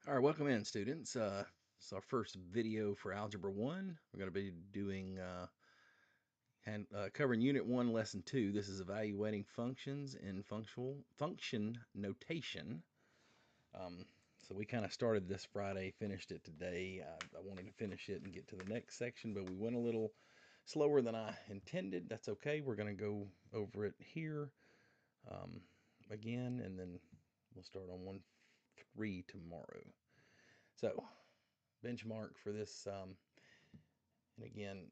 All right, welcome in, students. It's our first video for Algebra 1. We're going to be doing covering Unit 1, Lesson 2. This is evaluating functions in function notation. Um, so we kind of started this Friday, finished it today. I wanted to finish it and get to the next section, but we went a little slower than I intended. That's okay. We're going to go over it here again, and then we'll start on 1-3 tomorrow. So benchmark for this. And again,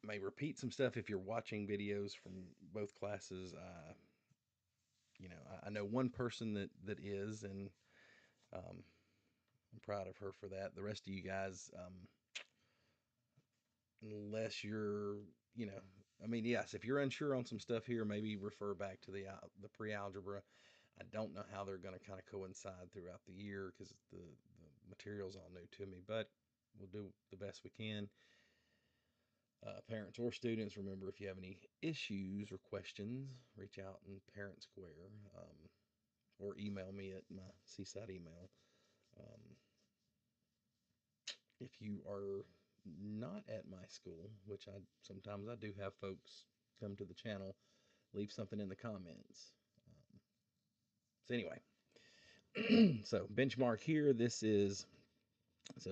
may repeat some stuff if you're watching videos from both classes. I know one person that is, and um, I'm proud of her for that. The rest of you guys, unless you're, you know, I mean, yes, if you're unsure on some stuff here, maybe refer back to the pre-algebra. I don't know how they're going to kind of coincide throughout the year because the material's all new to me, but we'll do the best we can. Parents or students, remember if you have any issues or questions, reach out in Parent Square or email me at my Seaside email. Um, if you are not at my school, which I sometimes I do have folks come to the channel, leave something in the comments. So anyway, so benchmark here. This is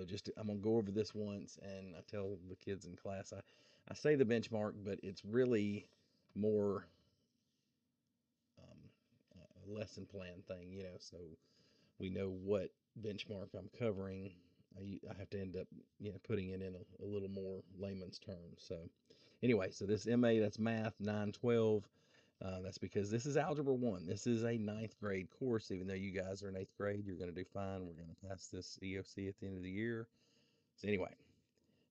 just I'm gonna go over this once, and I tell the kids in class I say the benchmark, but it's really more um, a lesson plan thing, so we know what benchmark I'm covering. I have to end up, putting it in a little more layman's terms. So anyway, so this MA, that's math 912. That's because this is Algebra 1. This is a ninth grade course. Even though you guys are in eighth grade, you're going to do fine. We're going to pass this EOC at the end of the year. So anyway,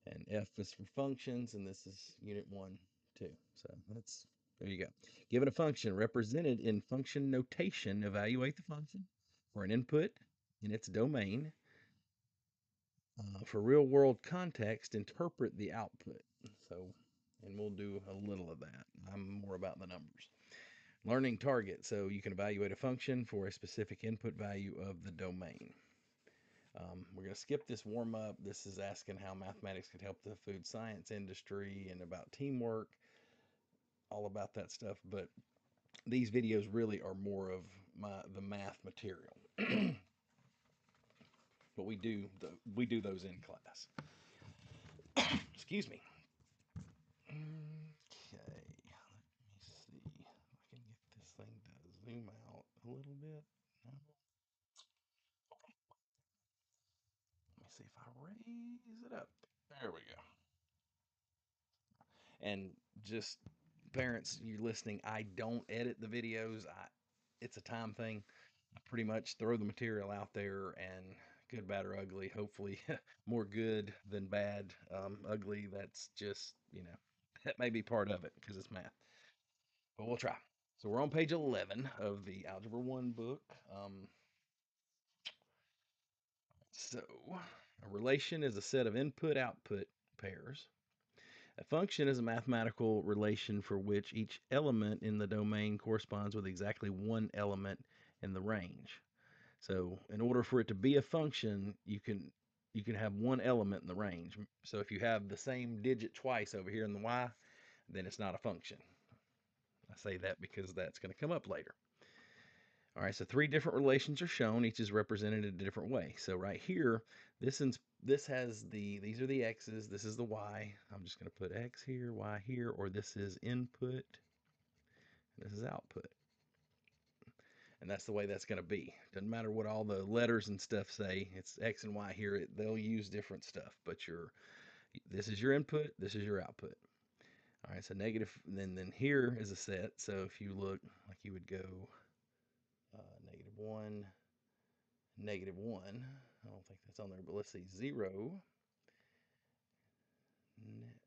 and F is for functions, and this is unit 1, 2. So there you go. Given a function represented in function notation, evaluate the function for an input in its domain. For real world context, interpret the output. So, and we'll do a little of that. I'm more about the numbers. Learning target. So you can evaluate a function for a specific input value of the domain. We're going to skip this warm up. This is asking how mathematics could help the food science industry and about teamwork, all about that stuff. But these videos really are more of the math material. But we do those in class. Excuse me. Okay, let me see if I can get this thing to zoom out a little bit. No. Let me see if I raise it up. There we go. And just parents, you listening, I don't edit the videos. It's a time thing. I pretty much throw the material out there and good, bad, or ugly. Hopefully, more good than bad. Ugly, that's just, that may be part of it because it's math. But we'll try. So we're on page 11 of the Algebra 1 book. So a relation is a set of input-output pairs. A function is a mathematical relation for which each element in the domain corresponds with exactly one element in the range. So in order for it to be a function, you can have one element in the range. So if you have the same digit twice over here in the y, then it's not a function. I say that because that's going to come up later. All right, so three different relations are shown. Each is represented in a different way. So right here, this has these are the x's, this is the y. I'm just going to put x here, y here, or this is input, and this is output. And that's the way that's going to be. Doesn't matter what all the letters and stuff say. It's x and y here. They'll use different stuff, but this is your input, this is your output. All right, so negative, then here is a set. So if you look, like you would go -1, -1. I don't think that's on there, but let's see, 0.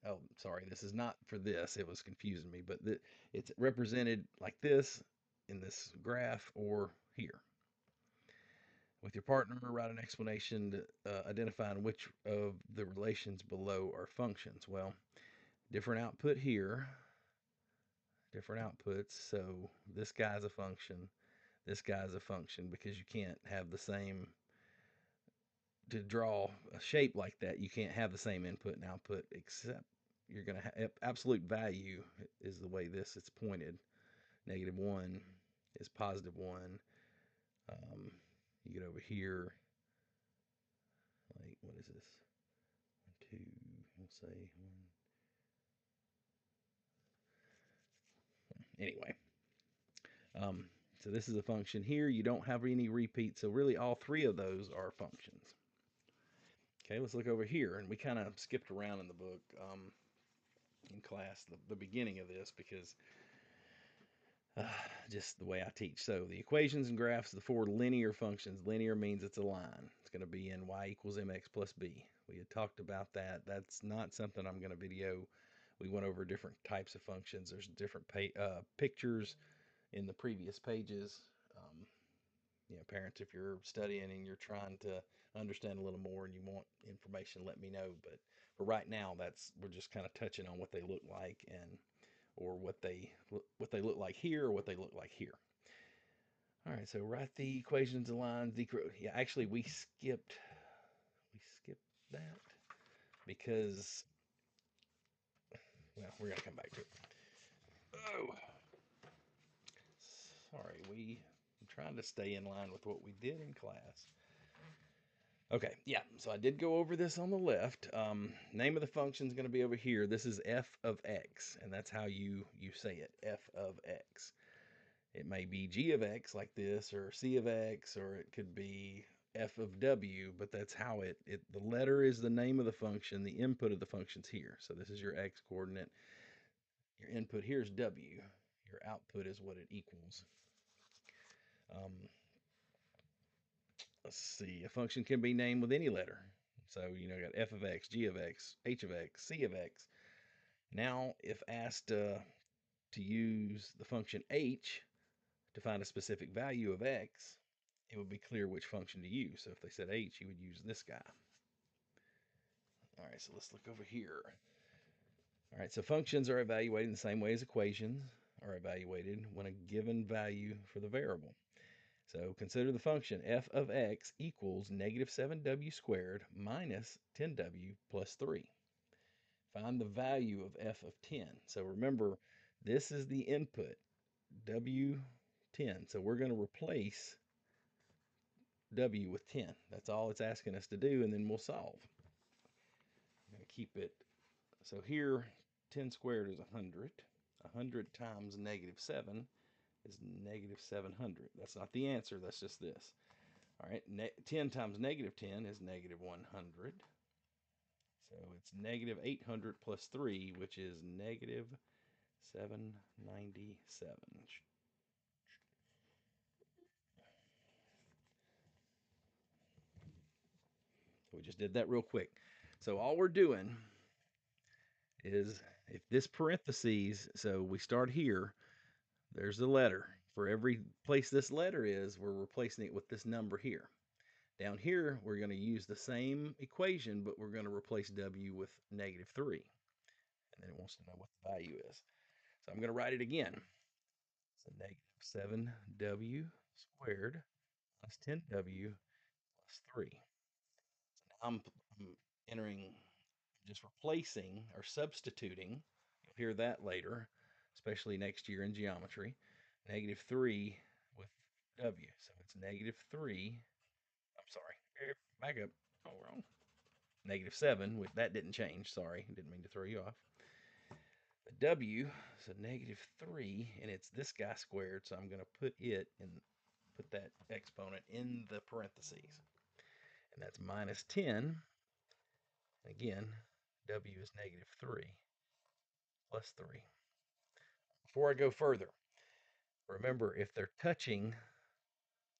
Oh, sorry, this is not for this. It was confusing me, but it's represented like this in this graph or here. With your partner, write an explanation to identifying which of the relations below are functions. Well, different output here, different outputs. So this guy's a function, this guy's a function because you can't have the same to draw a shape like that, you can't have the same input and output, except you're going to have absolute value is the way this it's pointed. -1 is +1. You get over here, like, what is this? 1, 2, we'll say 1. Anyway, um, so this is a function here. You don't have any repeats, so really all three of those are functions. Okay, let's look over here, and we kind of skipped around in the book in class, the beginning of this, because just the way I teach. So the equations and graphs, the four linear functions. Linear means it's a line. It's going to be in y equals mx plus b. We had talked about that. That's not something I'm going to video. We went over different types of functions. There's different pictures in the previous pages. Parents, if you're studying and you're trying to understand a little more and you want information, let me know. But for right now, we're just kind of touching on what they look like and or what they look like here or what they look like here. All right, so write the equations and lines. Yeah, actually we skipped that because, well, we're gonna come back to it. Oh, sorry, I'm trying to stay in line with what we did in class. Okay, yeah, so I did go over this on the left. Name of the function is going to be over here. This is f of x, and that's how you say it, f of x. It may be g of x like this, or c of x, or it could be f of w, but that's how the letter is the name of the function, the input of the function's here. So this is your x coordinate. Your input here is w. Your output is what it equals. Um, let's see, a function can be named with any letter. So, got f of x, g of x, h of x, c of x. Now, if asked to use the function h to find a specific value of x, it would be clear which function to use. So if they said h, you would use this guy. All right, so let's look over here. All right, so functions are evaluated in the same way as equations are evaluated when a given value for the variable. So consider the function f of x equals -7w squared minus 10w plus 3. Find the value of f of 10. So remember, this is the input, w10. So we're going to replace w with 10. That's all it's asking us to do, and then we'll solve. I'm going to keep it. So here, 10 squared is 100. 100 times -7 is -700. That's not the answer, that's just this. All right, 10 times -10 is -100. So it's -800 plus 3, which is -797. So we just did that real quick. So all we're doing is, if this parentheses, so we start here, there's the letter. For every place this letter is, we're replacing it with this number here. Down here, we're going to use the same equation, but we're going to replace w with -3. And then it wants to know what the value is. So I'm going to write it again. So -7w squared plus 10w plus 3. So now I'm entering, just replacing or substituting. You'll hear that later, especially next year in geometry. -3 with w. So it's -3. I'm sorry. Back up. Oh, wrong. -7. That didn't change. Sorry. Didn't mean to throw you off. The w, so -3, and it's this guy squared, so I'm going to put that exponent in the parentheses. And that's -10. Again, w is -3 plus 3. Before I go further, remember, if they're touching,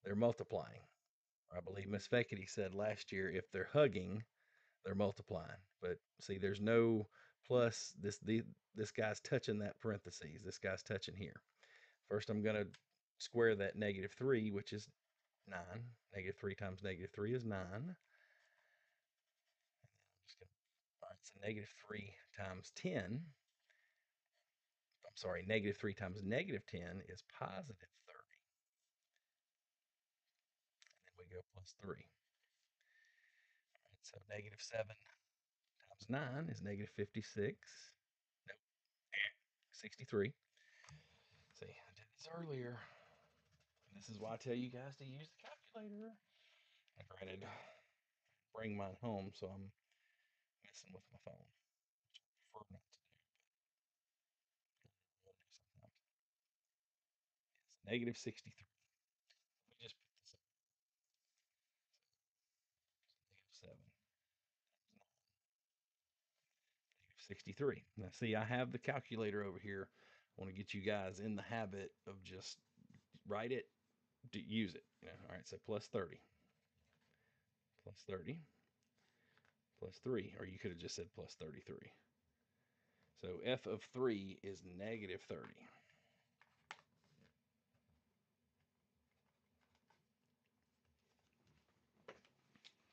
they're multiplying. I believe Miss Feckety said last year, if they're hugging, they're multiplying. But see, there's no plus. This guy's touching that parentheses. This guy's touching here. First, I'm going to square that -3, which is 9. -3 times -3 is 9. All right, so -3 times 10. I'm sorry, -3 times -10 is +30. And then we go plus 3. So negative 7 times 9 is negative 56. Nope, 63. See, I did this earlier. This is why I tell you guys to use the calculator. And granted, bring mine home, so I'm messing with my phone. I prefer not to do sometimes. It's negative 63. Let me just put this up. Negative 7. 63. Now, see, I have the calculator over here. I want to get you guys in the habit of just write it, use it. All right, so plus 30, plus 30, plus 3, or you could have just said plus 33. So f of 3 is negative 30.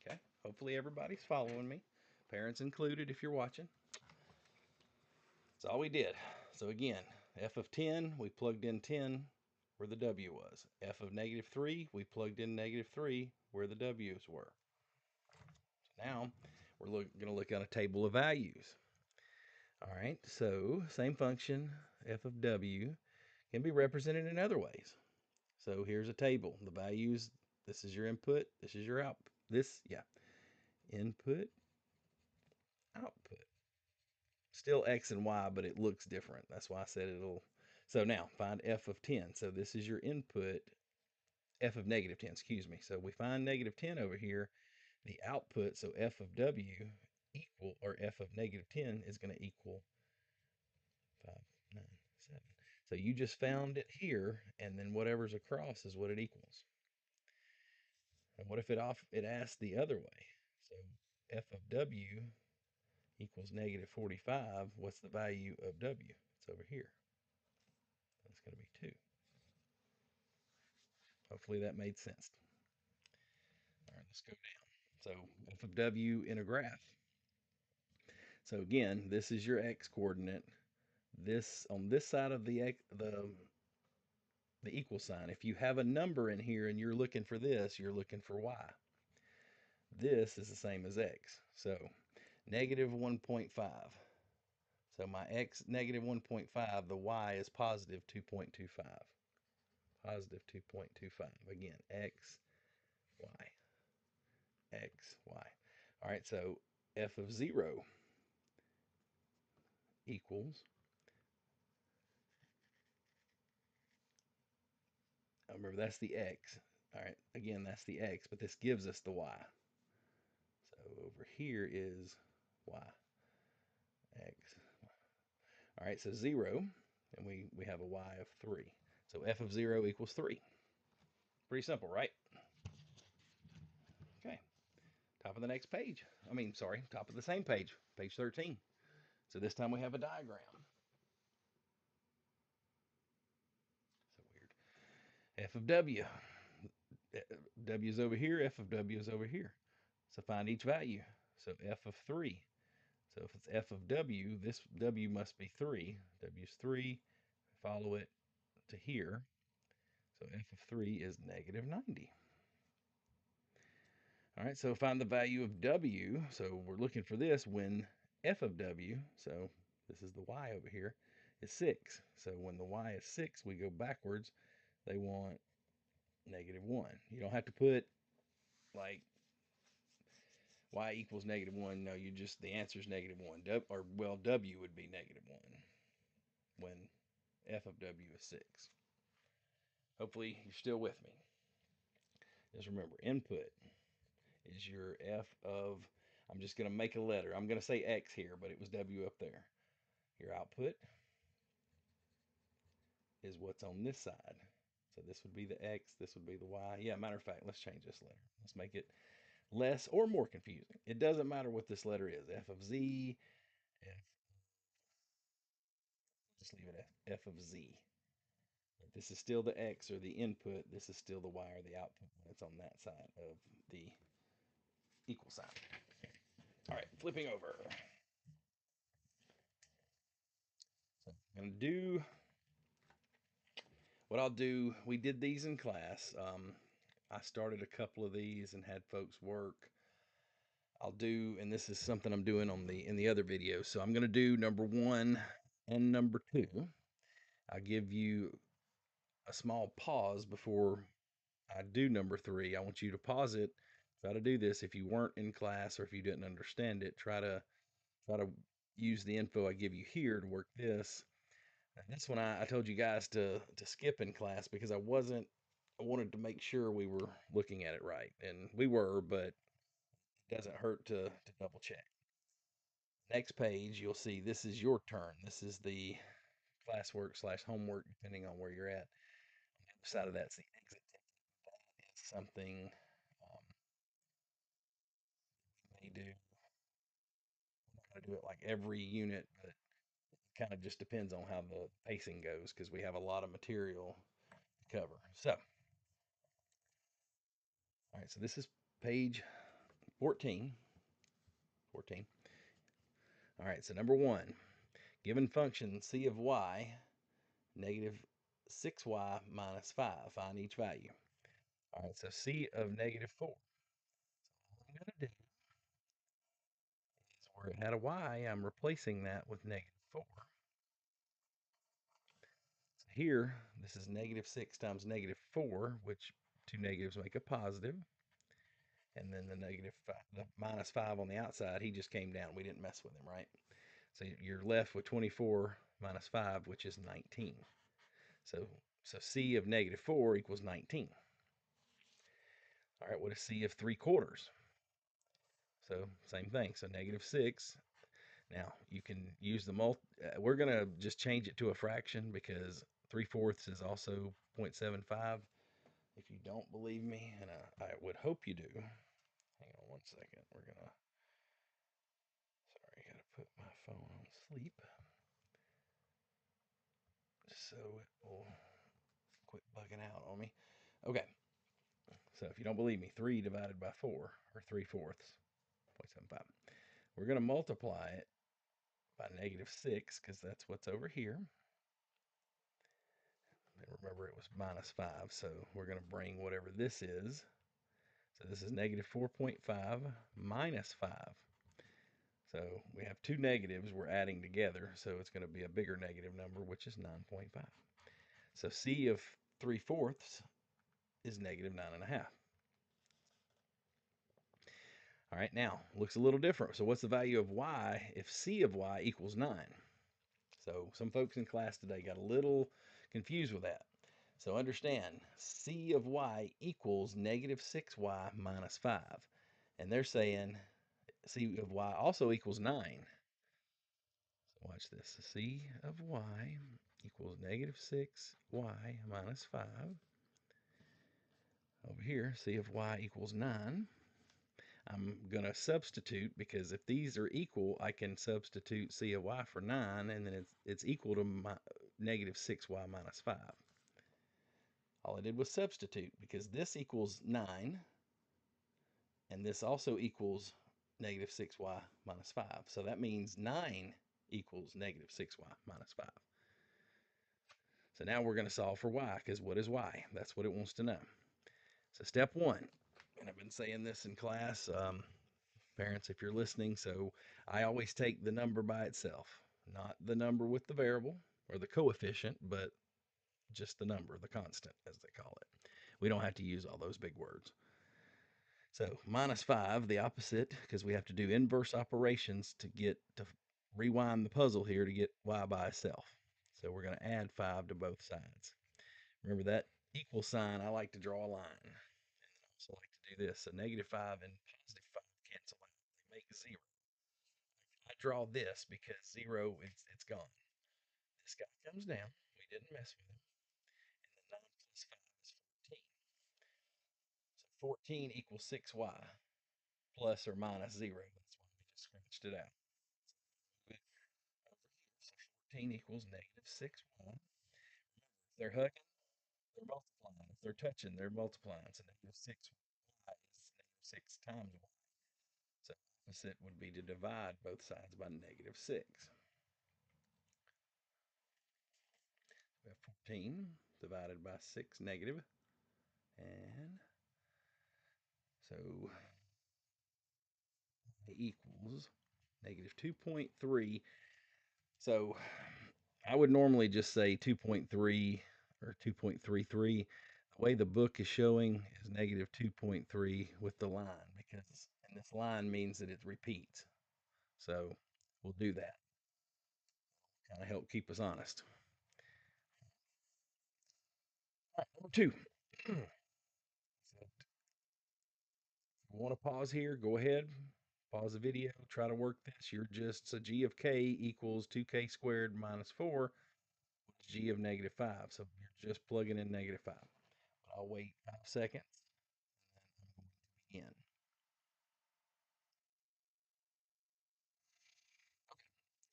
Okay, hopefully everybody's following me, parents included if you're watching. That's all we did. So again, f of 10, we plugged in 10 where the w was. F of negative 3, we plugged in negative 3 where the w's were. So now we're going to look at a table of values. All right, so same function, f of w, can be represented in other ways. So here's a table. The values, this is your input, this is your output. Input, output. Still x and y, but it looks different. That's why I said it'll. So now find f of 10. So this is your input, f of negative 10, excuse me. So we find negative 10 over here. The output, so f of w equal, or f of negative 10 is going to equal 5, 9, 7. So you just found it here, and then whatever's across is what it equals. And what if it asked the other way? So f of w equals negative 45. What's the value of w? It's over here. That's going to be 2. Hopefully that made sense. All right, let's go down. So f of w in a graph. So again, this is your x coordinate. This on this side of the equal sign. If you have a number in here and you're looking for this, you're looking for y. This is the same as x. So negative 1.5. So my x negative 1.5, the y is positive 2.25. Positive 2.25. Again, x, y, x, y. All right, so f of 0 equals, remember that's the x. All right, again, that's the x, but this gives us the y. So over here is y, x. All right, so 0, and we have a y of 3. So f of 0 equals 3. Pretty simple, right? Okay, top of the next page. Top of the same page, page 13. So this time we have a diagram. So weird. F of w. W is over here, f of w is over here. So find each value. So f of 3. So if it's f of w, this w must be 3. W is 3. Follow it to here. So f of 3 is negative 90. All right, so find the value of w. So we're looking for this when f of w, so this is the y over here, is 6. So when the y is 6, we go backwards. They want negative 1. You don't have to put like y equals negative 1. No, the answer is negative 1. W would be negative 1 when f of w is 6. Hopefully you're still with me. Just remember, input is your f of, I'm just going to make a letter. I'm going to say x here, but it was w up there. Your output is what's on this side. So this would be the x, this would be the y. Yeah, matter of fact, let's change this letter. Let's make it less or more confusing. It doesn't matter what this letter is. F of z, f, just leave it f of z. This is still the x or the input. This is still the y or the output when it's on that side of the equal sign. All right, flipping over. So I'm going to do what I'll do. We did these in class. I started a couple of these and had folks work. I'll do, and this is something I'm doing on in the other video. So I'm going to do number 1 and number 2. I'll give you a small pause before I do number 3. I want you to pause it. Try to do this. If you weren't in class or if you didn't understand it, try to use the info I give you here to work this. And this one I told you guys to skip in class because I wanted to make sure we were looking at it right. And we were, but it doesn't hurt to double check. Next page, you'll see this is your turn. This is the classwork slash homework, depending on where you're at. On the other side of that's the exit ticket. That is something we may do. I'm not going to do it like every unit, but it kind of just depends on how the pacing goes because we have a lot of material to cover. So, all right, so this is page 14. 14. All right, so number 1, given function c of y, negative 6y minus 5, find each value. All right, so c of negative 4. So all I'm going to do is where it had a y, I'm replacing that with negative 4. So here, this is negative 6 times negative 4, which two negatives make a positive. And then the negative 5, the minus 5 on the outside, he just came down. We didn't mess with him, right? So you're left with 24 minus 5, which is 19. So c of negative 4 equals 19. All right, what is c of 3/4? So same thing. So negative 6. Now you can use the we're going to just change it to a fraction because 3/4 is also 0.75. If you don't believe me, and I would hope you do, hang on one second. We're going to, sorry, I got to put my phone on sleep so it will quit bugging out on me. Okay, so if you don't believe me, 3 divided by 4, or 3/4, 0.75. We're going to multiply it by negative 6 because that's what's over here. And remember, it was minus 5, so we're going to bring whatever this is. So this is negative 4.5 minus 5. So we have two negatives we're adding together, so it's going to be a bigger negative number, which is 9.5. So c of 3/4 is negative 9.5. All right, now looks a little different. So what's the value of y if c of y equals 9? So some folks in class today got a little confused with that. So understand, c of y equals negative 6y minus 5. And they're saying c of y also equals 9. So watch this. C of y equals negative 6y minus 5. Over here, c of y equals 9. I'm going to substitute because if these are equal, I can substitute c of y for 9, and then it's equal to negative 6y minus 5. All I did was substitute because this equals 9, and this also equals negative 6y minus 5. So that means 9 equals negative 6y minus 5. So now we're going to solve for y, because what is y? That's what it wants to know. So step 1, and I've been saying this in class, parents, if you're listening, so I always take the number by itself, not the number with the variable or the coefficient, but just the number, the constant, as they call it. We don't have to use all those big words. So minus 5, the opposite, because we have to do inverse operations to rewind the puzzle here to get y by itself. So we're going to add 5 to both sides. Remember that equal sign, I like to draw a line. And I also like to do this. So negative 5 and positive 5 cancel out. They make 0. I draw this because 0, it's gone. This guy comes down. We didn't mess with him. And then 9 plus 5 is 14. So 14 equals 6y plus or minus 0. That's why we just scratched it out. So move it over here. So 14 equals negative 6y. Remember, if they're hugging, they're multiplying. If they're touching, they're multiplying. So negative 6y is negative 6 times y. So opposite would be to divide both sides by negative 6. We have 14 divided by 6 negative. And so equals negative 2.3. So I would normally just say 2.3 or 2.33. The way the book is showing is negative 2.3 with the line because, and this line means that it repeats. So we'll do that. Kind of help keep us honest. All right, number two. So if you want to pause here, go ahead. Pause the video, try to work this. You're just, so g of k equals 2k squared minus 4, which is g of negative 5. So you're just plugging in negative 5. But I'll wait 5 seconds and then I'm going to begin.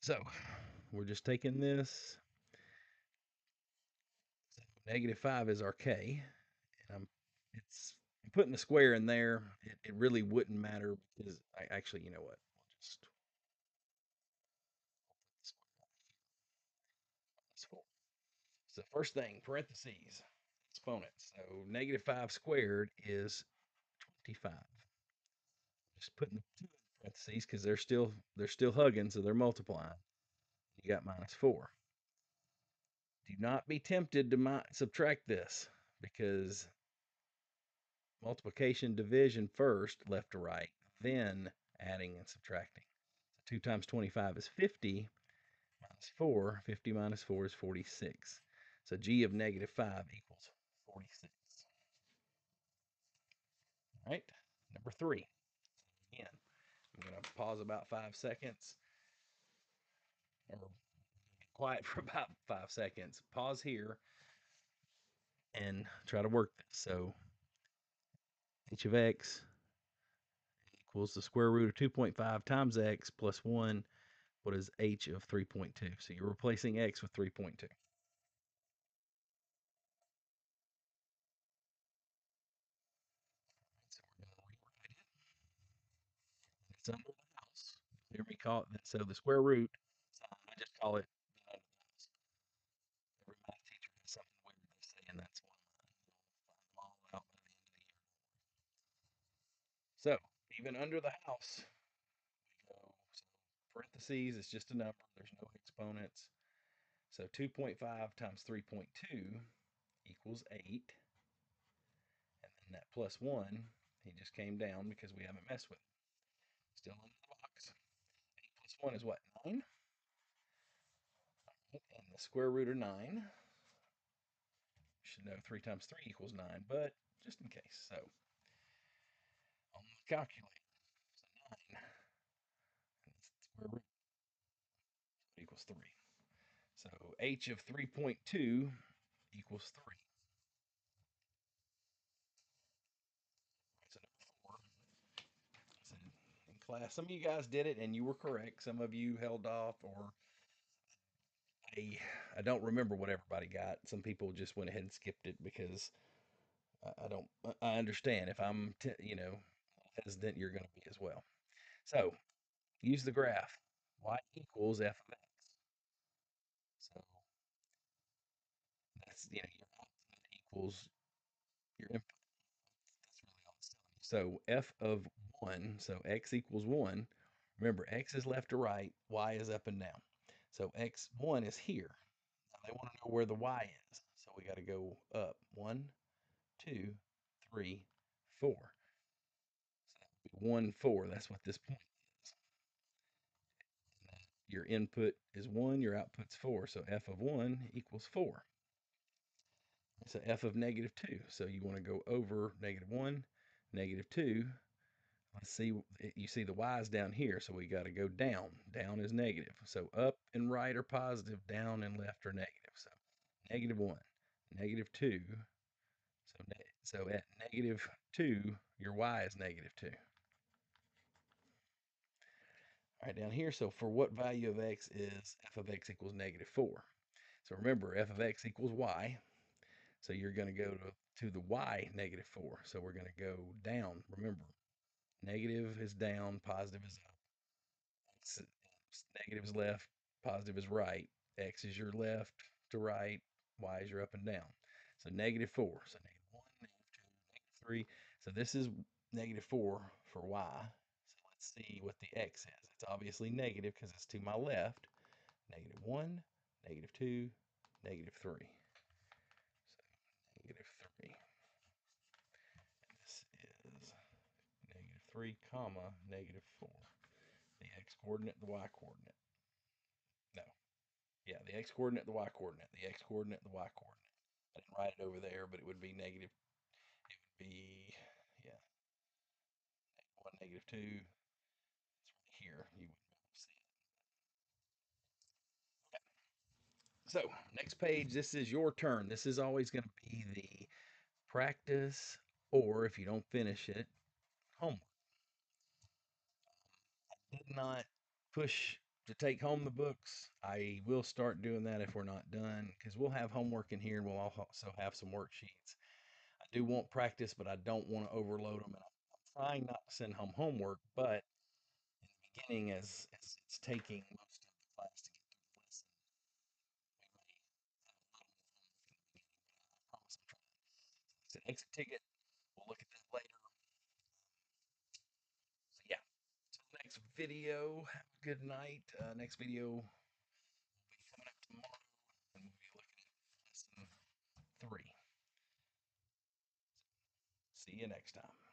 So we're just taking this. So negative 5 is our k. And I'm putting the square in there. It really wouldn't matter because I actually, you know what? We'll just square. So first thing, parentheses, exponents. So negative 5 squared is 25. Just putting the 2 in parentheses because they're still hugging, so they're multiplying. You got minus 4. Do not be tempted to subtract this because multiplication, division first, left to right, then adding and subtracting. So 2 times 25 is 50 minus 4. 50 minus 4 is 46. So g of negative 5 equals 46. All right, number 3. Again, I'm going to pause about 5 seconds, or be quiet for about 5 seconds. Pause here and try to work this. So h of x equals the square root of 2.5 times x plus 1. What is h of 3.2? So you're replacing x with 3.2. So we're going to rewrite it. It's under the house. You hear me call it? So the square root, I just call it under the house. Every math teacher has something weird they say, and that's one of mine. You'll find them all out by the end of the year. So even under the house, we go, so parentheses, it's just a number. There's no exponents. So 2.5 times 3.2 equals 8. And then that plus 1, he just came down because we haven't messed with it. Still in the box. 8 plus 1 is what? 9? And the square root of 9. Should know 3 times 3 equals 9, but just in case. So on the calculator, so 9 and the square root equals 3. So h of 3.2 equals 3. So number 4. So in class, some of you guys did it and you were correct. Some of you held off, or I, I don't remember what everybody got. Some people just went ahead and skipped it because I don't. I understand if I'm hesitant, you're going to be as well. So use the graph. Y equals f of x. So that's your output equals your input. That's really all it's telling you. So f of 1. So x equals 1. Remember, x is left to right, y is up and down. So x1 is here. Now they want to know where the y is. So we got to go up. 1, 2, 3, 4. So that would be 1, 4. That's what this point is. Your input is 1, your output's 4. So f of 1 equals 4. So f of negative 2. So you want to go over negative 1, negative 2. Let's see, you see the y's down here, so we got to go down. Down is negative. So up and right are positive, down and left are negative. So negative 1, negative 2. So at negative 2, your y is negative 2. All right, down here, so for what value of x is f of x equals negative 4? So remember, f of x equals y. So you're going to go to the y negative 4. So we're going to go down. Remember, negative is down, positive is up. X, negative is left, positive is right. X is your left to right, y is your up and down. So negative 4. So negative 1, negative 2, negative 3. So this is negative 4 for y. let's see what the x is. It's obviously negative because it's to my left. -1, -2, -3. So -3. And this is -3, comma, -4. The x coordinate, the y coordinate. No. Yeah, the x coordinate, the y coordinate. The x coordinate, the y coordinate. I didn't write it over there, but it would be negative. It would be, yeah, -1, -2. It's right here. You wouldn't be able to see it. Okay. So, next page, this is your turn. This is always going to be the practice, or if you don't finish it, homework. I did not push to take home the books. I will start doing that if we're not done because we'll have homework in here and we'll also have some worksheets. I do want practice, but I don't want to overload them. And I'm trying not to send home homework, but in the beginning, as it's taking most of the class to get through the lesson, we may have a little more homework in the beginning, but I promise I'm trying. It's an exit ticket. We'll look at that later. So yeah, till next video, have a good night. Next video will be coming up tomorrow, and we'll be looking at lesson 3. See you next time.